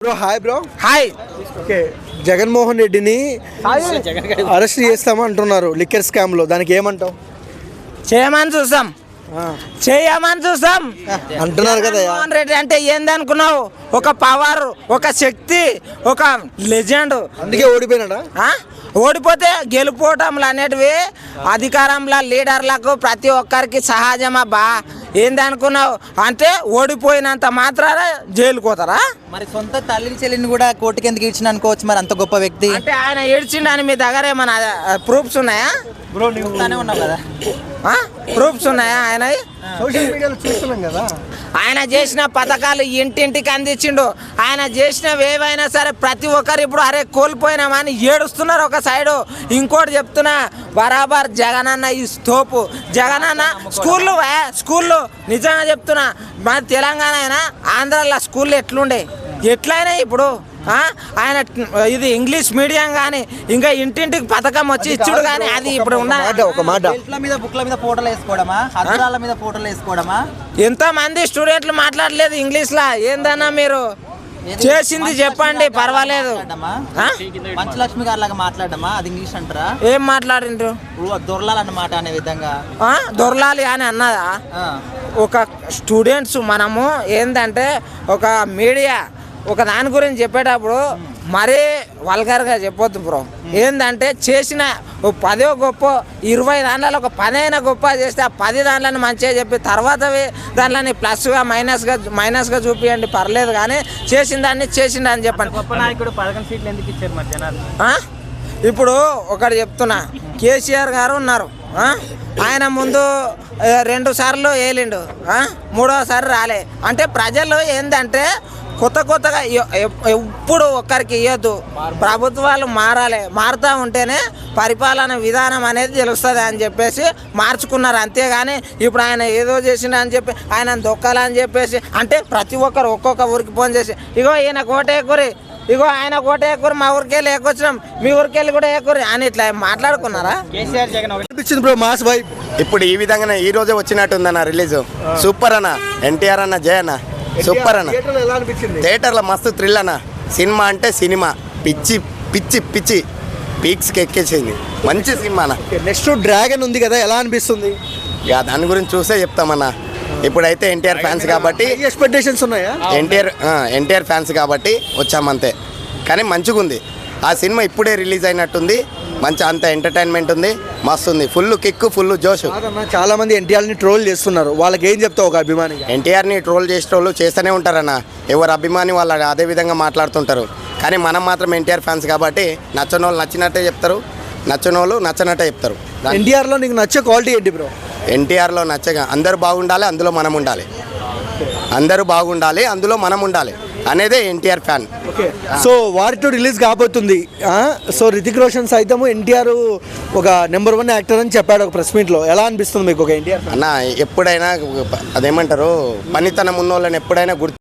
Bro hi bro hi. Okay, Jaganmohan రెడ్డిని arrest చేస్తామంటున్నారు liquor scam లో, దానికి ఏమంటావు? చేయమని చూస్తాం అంటున్నారు కదా. జగన్మోహన్ రెడ్డి అంటే ఏందనుకున్నావు? ఒక పవర్, ఒక శక్తి, ఒక లెజెండ్. అందుకే ఓడిపోయినాడా? ఓడిపోతే గెలుపోవటంలు అనేటివి అధికారంలో లీడర్లకు ప్రతి ఒక్కరికి సహజమబ్బా. ఏందనుకున్నావు? అంటే ఓడిపోయినంత మాత్రాన జైలుకు పోతారా? మరి సొంత తల్లి చెల్లిని కూడా కోర్టుకి ఎందుకు ఇచ్చిన అనుకోవచ్చు? మరి అంత గొప్ప వ్యక్తి అంటే ఆయన ఏడ్చిండని మీ దగ్గర ఏమన్నా ప్రూఫ్స్ ఉన్నాయా? ఉన్నావు కదా, ప్రూఫ్స్ ఉన్నాయా ఆయన? సోషల్ మీడియాలో చూస్తున్నాం కదా. ఆయన చేసిన పథకాలు ఇంటింటికి అందించిండు. ఆయన చేసినవి ఏవైనా సరే ప్రతి ఒక్కరు ఇప్పుడు అరే కోల్పోయినామని ఏడుస్తున్నారు ఒక సైడు. ఇంకోటి చెప్తున్నా, బరాబర్ జగనన్న ఈ స్తోపు. జగనన్న స్కూళ్ళు నిజంగా చెప్తున్నా, మన తెలంగాణ అయినా ఆంధ్రాలో స్కూళ్ళు ఎట్లుండే ఎట్లయినా ఇప్పుడు ఆయన ఇది ఇంగ్లీష్ మీడియం కానీ ఇంకా ఇంటింటికి పథకం వచ్చి ఇచ్చుడు కానీ అది ఇప్పుడు ఉన్న ఒక మాట, బుక్ల మీద ఫోటోలు వేసుకోవడమా, అద్దాల మీద ఫోటోలు వేసుకోవడమా? ఎంతమంది స్టూడెంట్లు మాట్లాడలేదు ఇంగ్లీష్లో. ఏందన్నా మీరు చేసింది చెప్పండి, పర్వాలేదు. పంచలక్ష్మి గారి లాగా మాట్లాడమా? అది ఇంగ్లీష్ అంటారా? ఏం మాట్లాడిండ్రు? దొరలాలన్నమాట అనే విధంగా దొరలాలి అని అన్నదా? ఒక స్టూడెంట్స్ మనము ఏంటంటే ఒక మీడియా ఒక దాని గురించి చెప్పేటప్పుడు మరీ వల్గర్గా చెప్పొద్దు బ్రో. ఏంటంటే చేసిన 10 గొప్ప 20 దాంట్లో ఒక 10 అయినా గొప్ప చేస్తే ఆ 10 దాంట్లని మంచిగా చెప్పి తర్వాత దాంట్లోని ప్లస్గా మైనస్గా చూపించండి, పర్లేదు. కానీ చేసిన దాన్ని చేసిండని చెప్పండి. గొప్ప నాయకుడు 11 సీట్లు ఎందుకు ఇచ్చారు మరి జనాలు? ఇప్పుడు ఒకటి చెప్తున్నా, కేసీఆర్ గారు ఉన్నారు. ఆయన ముందు 2 సార్లు ఏలిండు, 3వసారి రాలే. అంటే ప్రజలు ఏంటంటే కొత్తగా ఎప్పుడు ఒక్కరికి ఇవ్వద్దు, ప్రభుత్వాలు మారాలి. మారుతూ ఉంటేనే పరిపాలన విధానం అనేది తెలుస్తుంది అని చెప్పేసి మార్చుకున్నారు. అంతేగాని ఇప్పుడు ఆయన ఏదో చేసిండు అని చెప్పి ఆయన దొక్కాలని చెప్పేసి అంటే ప్రతి ఒక్కరు ఒక్కొక్క ఊరికి ఫోన్ చేసి ఇగో ఈయన కోట ఎక్కురి, ఇగో ఆయన కోట ఎక్కురి, మా ఊరికెళ్ళి ఎక్కువచ్చినాం, మీ ఊరికెళ్ళి కూడా ఎక్కురి అని ఇట్లా మాట్లాడుకున్నారా? కేసీఆర్ జగన్ అనిపించింది బ్రో మాస్ వైబ్. ఇప్పుడు ఈ విధంగా ఈ రోజే వచ్చినట్టుందన్న రిలీజ్. సూపర్ అన్న, ఎన్టీఆర్ అన్న, జయ అన్న సూపర్ అన్న. థియేటర్లో మస్తు థ్రిల్ అన్న. సినిమా అంటే సినిమా పిచ్చి పిచ్చి పిచ్చి పీక్స్కి ఎక్కేసింది. మంచి సినిమా అన్న. నెక్స్ట్ డ్రాగన్ ఉంది కదా, ఎలా అనిపిస్తుంది? ఇక దాని గురించి చూసే చెప్తామన్నా. ఇప్పుడైతే ఎన్టీఆర్ ఫ్యాన్స్ కాబట్టి ఎక్స్పెక్టేషన్స్ ఉన్నాయా? ఎన్టీఆర్ ఫ్యాన్స్ కాబట్టి వచ్చామంతే. కానీ మంచిగా ఉంది ఆ సినిమా. ఇప్పుడే రిలీజ్ అయినట్టుంది. మంచి అంత ఎంటర్టైన్మెంట్ ఉంది, మస్తు ఉంది. ఫుల్ కిక్, ఫుల్ జోష్. చాలా మంది ఎన్టీఆర్ని ట్రోల్ చేస్తున్నారు, వాళ్ళకి ఏం చెప్తావు ఒక అభిమాని? ఎన్టీఆర్ని ట్రోల్ చేసే వాళ్ళు చేస్తూనే ఉంటారన్న. ఎవరు అభిమాని వాళ్ళు అదే విధంగా మాట్లాడుతుంటారు. కానీ మనం మాత్రం ఎన్టీఆర్ ఫ్యాన్స్ కాబట్టి నచ్చని వాళ్ళు నచ్చినట్టే చెప్తారు, నచ్చని వాళ్ళు నచ్చనట్టే చెప్తారు. ఎన్టీఆర్లో నీకు నచ్చే క్వాలిటీ ఏంటి బ్రో? ఎన్టీఆర్లో నచ్చగా అందరూ బాగుండాలి, అందులో మనం ఉండాలి. అందరూ బాగుండాలి, అందులో మనం ఉండాలి అనేదే ఎన్టీఆర్ ఫ్యాన్. సో వారితో రిలీజ్ కాబోతుంది. సో రితిక్ రోషన్ సైతం ఎన్టీఆర్ ఒక నెంబర్ 1 యాక్టర్ అని చెప్పాడు ఒక ప్రెస్ మీట్లో. ఎలా అనిపిస్తుంది మీకు ఒక ఎన్టీఆర్ అన్న? ఎప్పుడైనా అదేమంటారు, పనితనం ఉన్న వాళ్ళని ఎప్పుడైనా గుర్తు